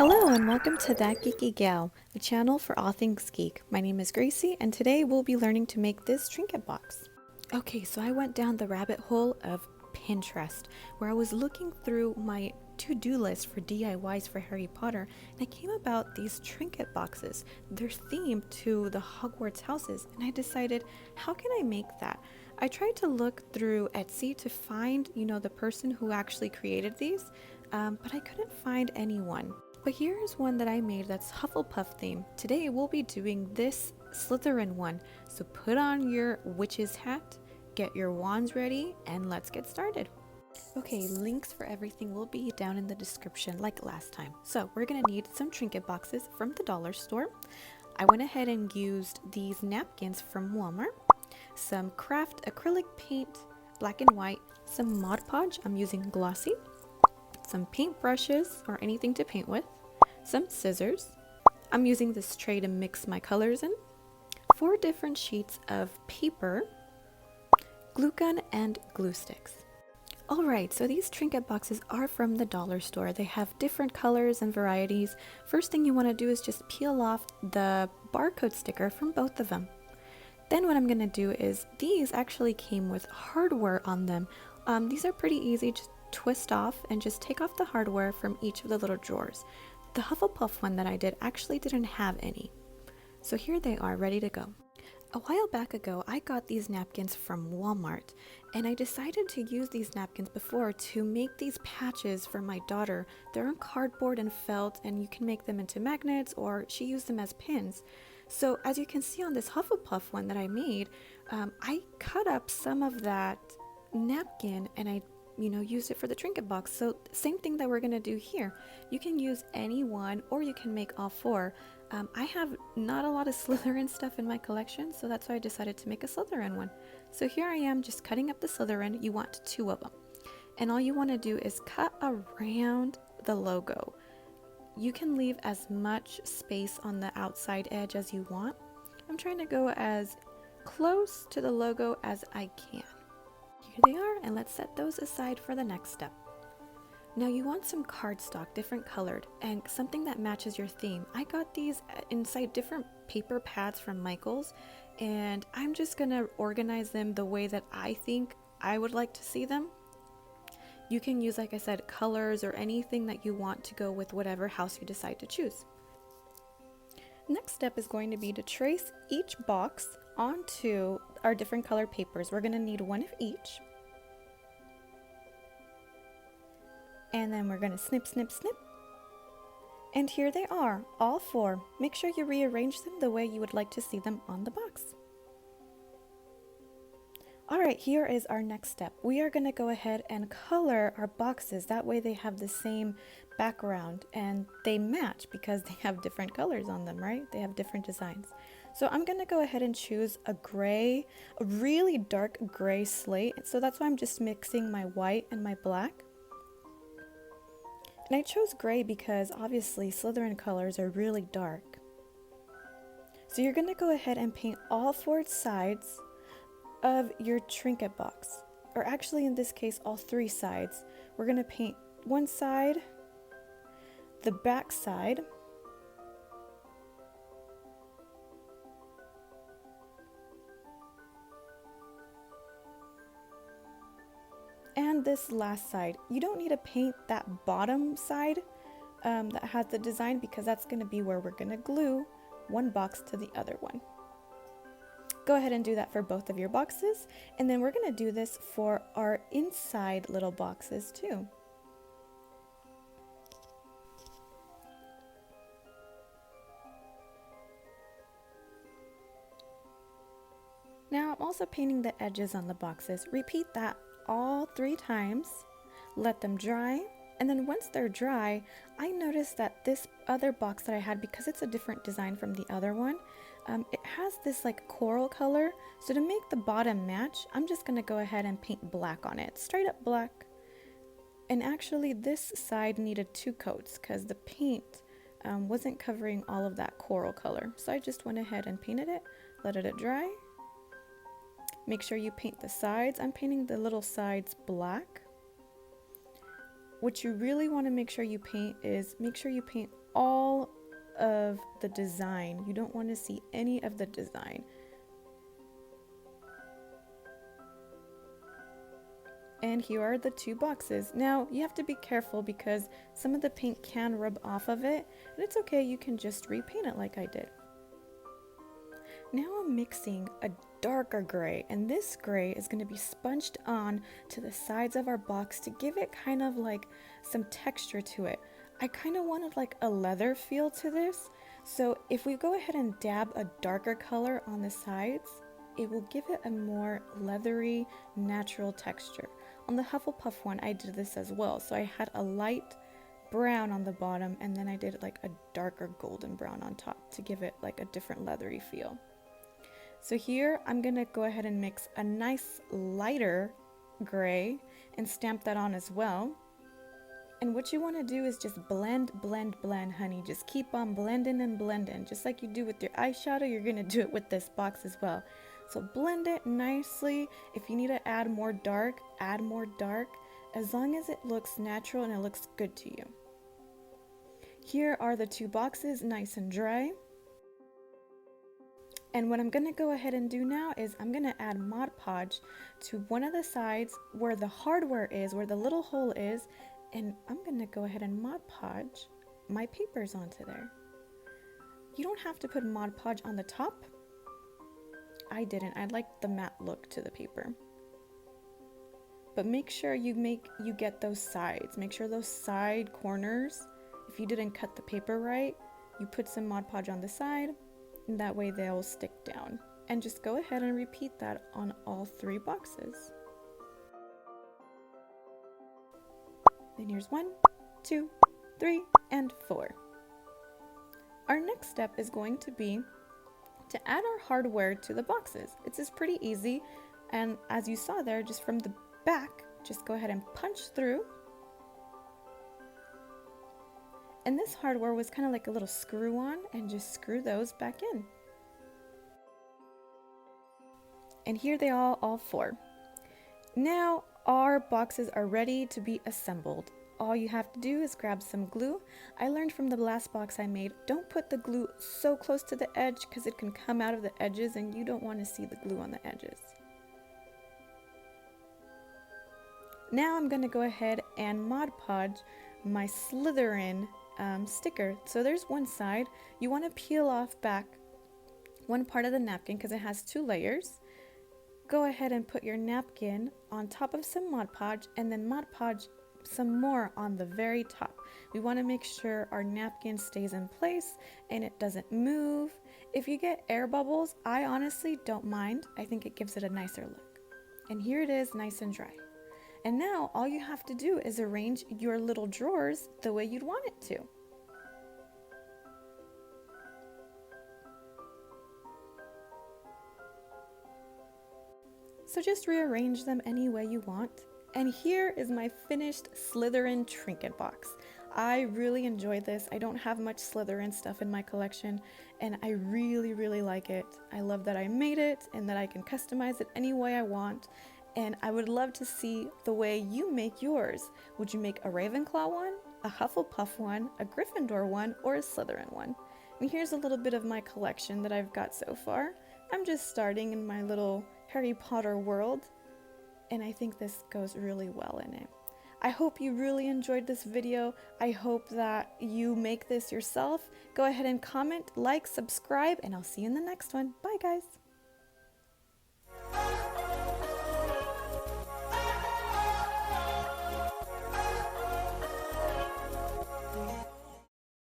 Hello and welcome to That Geeky Gal, the channel for all things geek. My name is Gracie and today we'll be learning to make this trinket box. Okay, so I went down the rabbit hole of Pinterest where I was looking through my to-do list for DIYs for Harry Potter and I came about these trinket boxes. They're themed to the Hogwarts houses and I decided, how can I make that? I tried to look through Etsy to find, the person who actually created these, but I couldn't find anyone. But here's one that I made that's Hufflepuff theme. Today we'll be doing this Slytherin one. So put on your witch's hat, get your wands ready, and let's get started. Okay, links for everything will be down in the description like last time. So we're gonna need some trinket boxes from the dollar store. I went ahead and used these napkins from Walmart, some craft acrylic paint, black and white, some Mod Podge, I'm using glossy, some paint brushes or anything to paint with, some scissors, I'm using this tray to mix my colors in, 4 different sheets of paper, glue gun, and glue sticks. Alright, so these trinket boxes are from the dollar store. They have different colors and varieties. First thing you want to do is just peel off the barcode sticker from both of them. Then what I'm going to do is, these actually came with hardware on them. These are pretty easy, just twist off and just take off the hardware from each of the little drawers. The Hufflepuff one that I did actually didn't have any. So here they are, ready to go. A while back ago, I got these napkins from Walmart, and I decided to use these napkins before to make these patches for my daughter. They're on cardboard and felt, and you can make them into magnets, or she used them as pins. So as you can see on this Hufflepuff one that I made, I cut up some of that napkin and I used it for the trinket box. So same thing that we're gonna do here. You can use any one or you can make all 4. I have not a lot of Slytherin stuff in my collection, so that's why I decided to make a Slytherin one. So here I am just cutting up the Slytherin. You want 2 of them. And all you want to do is cut around the logo. You can leave as much space on the outside edge as you want. I'm trying to go as close to the logo as I can. Here they are, and let's set those aside for the next step. Now you want some cardstock, different colored, and something that matches your theme. I got these inside different paper pads from Michael's, and I'm just gonna organize them the way that I think I would like to see them. You can use, like I said, colors or anything that you want to go with whatever house you decide to choose. Next step is going to be to trace each box onto our different colored papers. We're going to need 1 of each. And then we're going to snip, snip, snip. And here they are, all 4. Make sure you rearrange them the way you would like to see them on the box. Alright, here is our next step. We are going to go ahead and color our boxes. That way they have the same background and they match because they have different colors on them, right? They have different designs. So I'm going to go ahead and choose a gray, a really dark gray slate. So that's why I'm just mixing my white and my black. And I chose gray because obviously Slytherin colors are really dark. So you're going to go ahead and paint all 4 sides of your trinket box, or actually in this case all 3 sides. We're going to paint one side, the back side, and this last side. You don't need to paint that bottom side that has the design because that's going to be where we're going to glue one box to the other one. Go ahead and do that for both of your boxes, and then we're going to do this for our inside little boxes too. Now I'm also painting the edges on the boxes. Repeat that all 3 times, let them dry, and then once they're dry, I noticed that this other box that I had, because it's a different design from the other one, it has this like coral color. So to make the bottom match, I'm just going to go ahead and paint black on it, straight up black. And actually this side needed 2 coats because the paint wasn't covering all of that coral color. So I just went ahead and painted it, let it dry. Make sure you paint the sides. I'm painting the little sides black. what you really want to make sure you paint is make sure you paint all of the design. You don't want to see any of the design. And here are the two boxes. Now you have to be careful because some of the paint can rub off of it, and it's okay, you can just repaint it like I did. Now I'm mixing a darker gray, and this gray is going to be sponged on to the sides of our box to give it kind of like some texture to it. I kind of wanted like a leather feel to this, so if we go ahead and dab a darker color on the sides, it will give it a more leathery, natural texture. On the Hufflepuff one, I did this as well, so I had a light brown on the bottom, and then I did like a darker golden brown on top to give it like a different leathery feel. So here I'm gonna go ahead and mix a nice lighter gray and stamp that on as well. And what you want to do is just blend, blend, blend, honey. Just keep on blending and blending. Just like you do with your eyeshadow, you're gonna do it with this box as well. So blend it nicely. If you need to add more dark, add more dark, as long as it looks natural and it looks good to you. Here are the two boxes, nice and dry. And what I'm going to go ahead and do now is I'm going to add Mod Podge to one of the sides where the hardware is, where the little hole is, and I'm going to go ahead and Mod Podge my papers onto there. You don't have to put Mod Podge on the top. I didn't. I liked the matte look to the paper. But make sure you get those sides. Make sure those side corners, if you didn't cut the paper right, you put some Mod Podge on the side. And that way they'll stick down. And just go ahead and repeat that on all three boxes. Then here's 1, 2, 3, and 4. Our next step is going to be to add our hardware to the boxes. It's just pretty easy, and as you saw there, just from the back, just go ahead and punch through. And this hardware was kind of like a little screw on, and just screw those back in. And here they are, all four. Now our boxes are ready to be assembled. All you have to do is grab some glue. I learned from the last box I made, don't put the glue so close to the edge because it can come out of the edges and you don't want to see the glue on the edges. Now I'm going to go ahead and Mod Podge my Slytherin sticker. So there's one side. You want to peel off back one part of the napkin because it has 2 layers. Go ahead and put your napkin on top of some Mod Podge and then Mod Podge some more on the very top. We want to make sure our napkin stays in place and it doesn't move. If you get air bubbles, I honestly don't mind. I think it gives it a nicer look. And here it is, nice and dry. And now all you have to do is arrange your little drawers the way you'd want it to. So just rearrange them any way you want. And here is my finished Slytherin trinket box. I really enjoyed this. I don't have much Slytherin stuff in my collection, and I really, really like it. I love that I made it and that I can customize it any way I want. And I would love to see the way you make yours. Would you make a Ravenclaw one, a Hufflepuff one, a Gryffindor one, or a Slytherin one? And here's a little bit of my collection that I've got so far. I'm just starting in my little Harry Potter world, and I think this goes really well in it. I hope you really enjoyed this video. I hope that you make this yourself. Go ahead and comment, like, subscribe, and I'll see you in the next one. Bye, guys.